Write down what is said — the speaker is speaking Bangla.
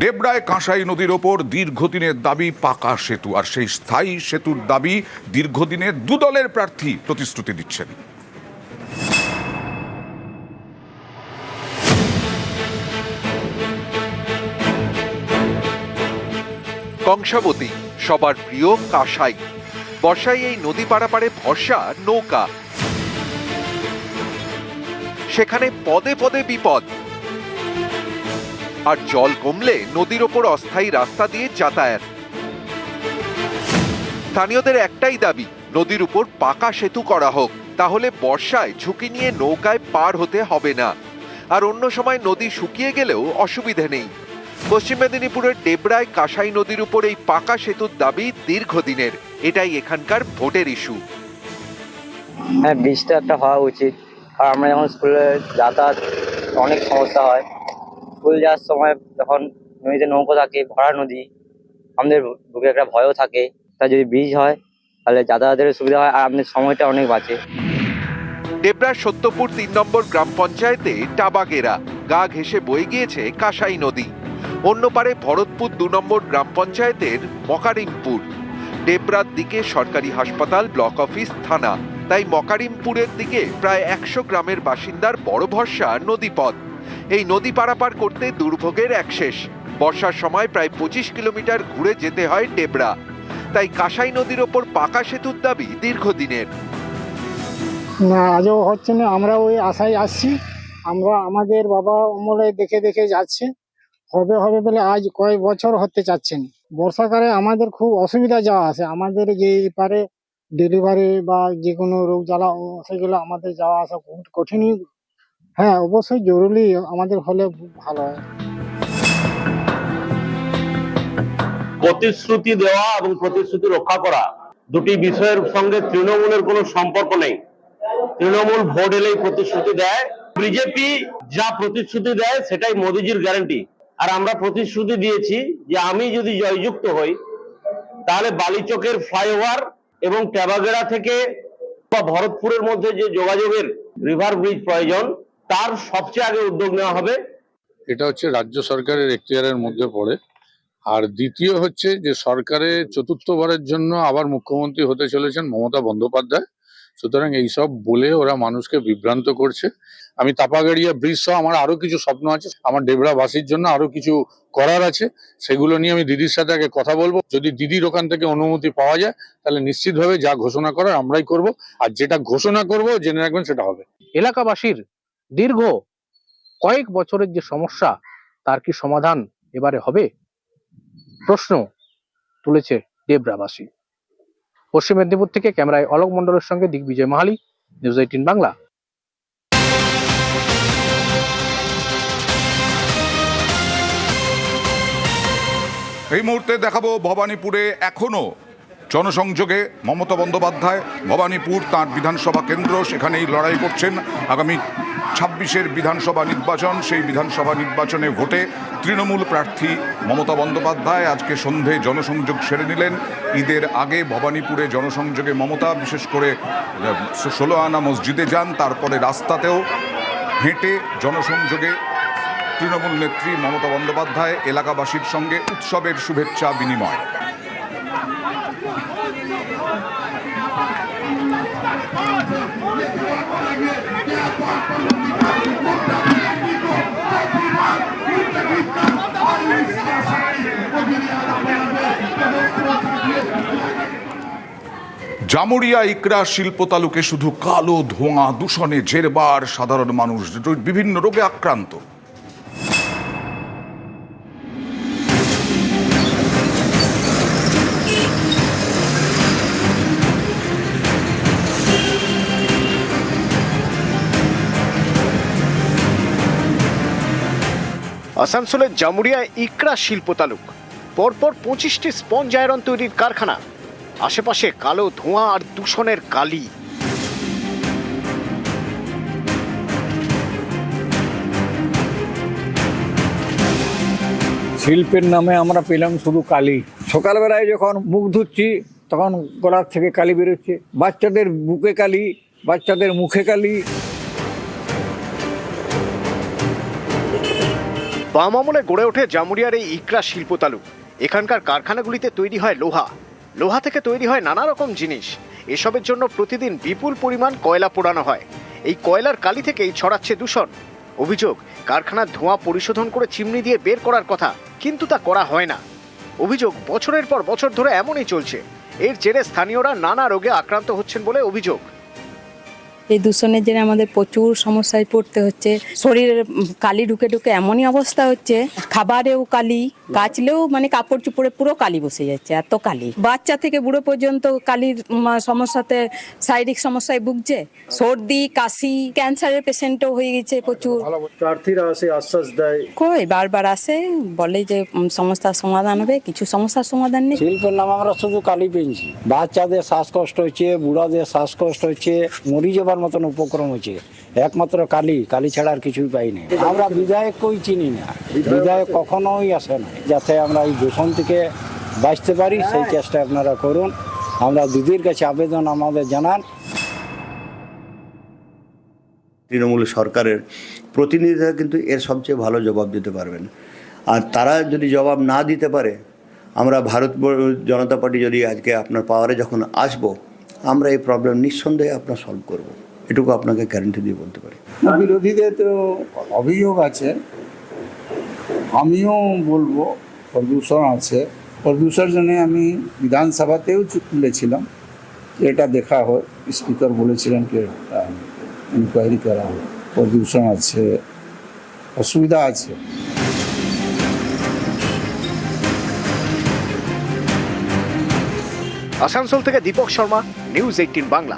ডেবরায় কাঁসাই নদীর ওপর দীর্ঘদিনের দাবি পাকা সেতু, আর সেই স্থায়ী সেতুর দাবি দীর্ঘদিনের দুদলের প্রার্থী প্রতিশ্রুতি দিচ্ছেন। কংসাবতী সবার প্রিয় কাঁসাই। বর্ষায় এই নদী পারাপারে ভরসা নৌকা, সেখানে পদে পদে বিপদ। আর জল কমলে নদীর ওপর অস্থায়ী রাস্তা দিয়ে যাতায়াত। স্থানীয়দের একটাই দাবি, নদীর উপর পাকা সেতু করা হোক, তাহলে বর্ষায় ঝুঁকি নিয়ে নৌকায় পার হতে হবে না। আর অন্য সময় নদী শুকিয়ে গেলেও অসুবিধে নেই। পশ্চিম মেদিনীপুরের ডেবরায় কাঁসাই নদীর উপর এই পাকা সেতুর দাবি দীর্ঘদিনের। এটাই এখানকার ভোটের ইস্যু। হ্যাঁ, ব্রিজটা একটা হওয়া উচিত। আর আমরা যখন স্কুলে যাতায়াত অনেক সমস্যা হয়। স্কুল যাওয়ার সময় যখন নদীতে নৌকো থাকে, ভরা নদী, আমাদের বুকে একটা ভয়ও থাকে। তা যদি ব্রিজ হয় তাহলে যাতায়াতের সুবিধা হয় আর আমাদের সময়টা অনেক বাঁচে। ডেবরার সত্যপুর ৩ নম্বর গ্রাম পঞ্চায়েতে টাবাগেরা গা ঘেঁষে বয়ে গিয়েছে কাঁসাই নদী। অন্য পারে ভরতপুর ২ নম্বর গ্রাম পঞ্চায়েতের মকারিমপুর। ডেবরার দিকে সরকারি হাসপাতাল, ব্লক অফিস, থানা। তাই মকারিমপুরের দিকে প্রায় ১০০ গ্রামের বাসিন্দার বড় ভরসা নদীপথ। এই নদী পারাপার করতে দুর্ভোগের এক শেষ। বর্ষার সময় প্রায় ২৫ কিলোমিটার ঘুরে যেতে হয় ডেবরা। তাই কাঁসাই নদীর ওপর পাকা সেতুর দাবি দীর্ঘদিনের। না, আজও হচ্ছে না। আমরা ওই আশায় আসছি। আমরা আমাদের বাবা অমলে দেখে দেখে যাচ্ছে, হবে হবে বলে আজ কয়েক বছর হতে চাচ্ছেন। বর্ষাকালে আমাদের খুব অসুবিধা যাওয়া আসে। আমাদের যে পারে ডেলিভারি বা যে কোনো রোগ জ্বালা সেগুলো আমাদের যাওয়া আসা খুব কঠিনই। হ্যাঁ, অবশ্যই জরুরি আমাদের হলে ভালো হয়। প্রতিশ্রুতি দেওয়া এবং প্রতিশ্রুতি রক্ষা করা দুটি বিষয়ের সঙ্গে তৃণমূলের কোনো সম্পর্ক নেই। তৃণমূল ভোট এলেই প্রতিশ্রুতি দেয়। বিজেপি যা প্রতিশ্রুতি দেয় সেটাই মোদিজির গ্যারান্টি। আর আমরা প্রতিশ্রুতি দিয়েছি যে আমি যদি জয়যুক্ত হই তাহলে বালিচকের ফ্লাইওভার এবং ট্যাবাগেরা থেকে বা ভরতপুরের মধ্যে যে যোগাযোগের রিভার ব্রিজ প্রয়োজন, তার সবচেয়ে আগে উদ্যোগ নেওয়া হবে। এটা হচ্ছে রাজ্য সরকারের এখতিয়ারের মধ্যে পড়ে। আর দ্বিতীয় হচ্ছে যে সরকারের চতুর্থবারের জন্য আবার মুখ্যমন্ত্রী হতে চলেছেন মমতা বন্দ্যোপাধ্যায়। সুতরাং এইসব বলে ওরা মানুষকে বিভ্রান্ত করছে। আমি তাপাগাড়িয়া ব্রিজ সহ আমার আরো কিছু স্বপ্ন আছে। আমার ডেবরাবাসীর জন্য আরো কিছু করার আছে। সেগুলো নিয়ে আমি দিদির সাথে আগে কথা বলবো। যদি দিদির ওখান থেকে অনুমতি পাওয়া যায় তাহলে নিশ্চিতভাবে যা ঘোষণা করার আমরাই করব। আর যেটা ঘোষণা করব জেনে রাখবেন সেটা হবে। এলাকাবাসীর দীর্ঘ কয়েক বছরের যে সমস্যা, তার কি সমাধান এবারে হবে? প্রশ্ন তুলেছে ডেবরাবাসী। পশ্চিম মেদিনীপুর থেকে ক্যামেরায় অলোক মণ্ডলের সঙ্গে দিগ্বিজয় মাহালি, নিউজ 18 বাংলা। এই মুহূর্তে দেখাবো ভবানীপুরে এখনো জনসংযোগে মমতা বন্দ্যোপাধ্যায়। ভবানীপুর তাঁর বিধানসভা কেন্দ্র, সেখানেই লড়াই করছেন আগামী ২৬-এর বিধানসভা নির্বাচন। সেই বিধানসভা নির্বাচনে ভোটে তৃণমূল প্রার্থী মমতা বন্দ্যোপাধ্যায় আজকে সন্ধে জনসংযোগ সেরে নিলেন। ঈদের আগে ভবানীপুরে জনসংযোগে মমতা বিশেষ করে ১৬ আনা মসজিদে যান, তারপরে রাস্তাতেও হেঁটে জনসংযোগে তৃণমূল নেত্রী মমতা বন্দ্যোপাধ্যায় এলাকাবাসীর সঙ্গে উৎসবের শুভেচ্ছা বিনিময়। জামুরিয়া ইকরা শিল্প তালুকে শুধু কালো ধোঁয়া, দূষণে জেরবার সাধারণ মানুষ বিভিন্ন রোগে আক্রান্ত। আসানসোলের জামুরিয়া ইকরা শিল্প তালুক, পরপর 25টি স্পঞ্জ আয়রন তৈরির কারখানা, আশেপাশে কালো ধোঁয়া আর দূষণের কালি। শিল্পের নামে আমরা পেলাম শুধু কালি। সকালবেলায় যখন মুখ ধুচ্ছি তখন গলার থেকে কালি বেরোচ্ছে, বাচ্চাদের বুকে কালি, বাচ্চাদের মুখে কালি। বাম আমলে গড়ে ওঠে জামুরিয়ার এই ইকরা শিল্প তালুক। এখানকার কারখানাগুলিতে তৈরি হয় লোহা, লোহা থেকে তৈরি হয় নানা রকম জিনিস। এসবের জন্য প্রতিদিন বিপুল পরিমাণ কয়লা পোড়ানো হয়। এই কয়লার কালি থেকেই ছড়াচ্ছে দূষণ। অভিযোগ, কারখানার ধোঁয়া পরিশোধন করে চিমনি দিয়ে বের করার কথা, কিন্তু তা করা হয় না। অভিযোগ, বছরের পর বছর ধরে এমনই চলছে। এর জেরে স্থানীয়রা নানা রোগে আক্রান্ত হচ্ছেন বলে অভিযোগ। এই দূষণের জন্য আমাদের প্রচুর সমস্যায় পড়তে হচ্ছে। শরীরের কালি ঢুকে ঢুকে এমনই অবস্থা হচ্ছে, খাবারেও কালি, কাচলেও মানে কাপড় চোপড়ে পুরো কালি বসে যাচ্ছে, এত কালি। বাচ্চা থেকে বুড়ো পর্যন্ত কালির সমস্যাতে শারীরিক সমস্যায় ভুগছে, সর্দি কাশি, ক্যান্সারের পেশেন্টও হয়ে গেছে প্রচুর। প্রার্থীরা আসে, আশ্বাস দেয়, কই বারবার আসে, বলে যে সমস্যার সমাধান হবে, কিছু সমস্যার সমাধান নেই। শিল্পের নাম আমরা শুধু কালি পেয়েছি। বাচ্চাদের শ্বাসকষ্ট হচ্ছে, বুড়াদের শ্বাসকষ্ট হচ্ছে, মরি যাবার মতন উপক্রম হচ্ছে। একমাত্র কালি, কালি ছাড়া আর কিছুই পাইনি। আমরা বিধায়ক কই চিনি না, বিধায়ক কখনোই আসে না। যাতে আমরা এই দূষণ থেকে বাঁচতে পারি সেই চেষ্টা আপনারা করুন। আমরা দিদির কাছে আবেদন আমাদের জানান। তৃণমূল সরকারের প্রতিনিধিরা কিন্তু এর সবচেয়ে ভালো জবাব দিতে পারবেন। আর তারা যদি জবাব না দিতে পারে, আমরা ভারত জনতা পার্টি যদি আজকে আপনার পাওয়ারে যখন আসবো, আমরা এই প্রবলেম নিঃসন্দেহে আপনার সলভ করব, এটুকু আপনাকে গ্যারান্টি দিয়ে বলতে পারি। বিরোধীদের তো অভিযোগ আছে, আমিও বলবো প্রদূষণ আছে। প্রদূষণের জন্য আমি বিধানসভাতেও তুলেছিলাম, এটা দেখা হয়। স্পিকার বলেছিলেন কি ইনকোয়ারি করা হয়, প্রদূষণ আছে, অসুবিধা আছে। আসানসোল থেকে দীপক শর্মা, নিউজ 18 বাংলা।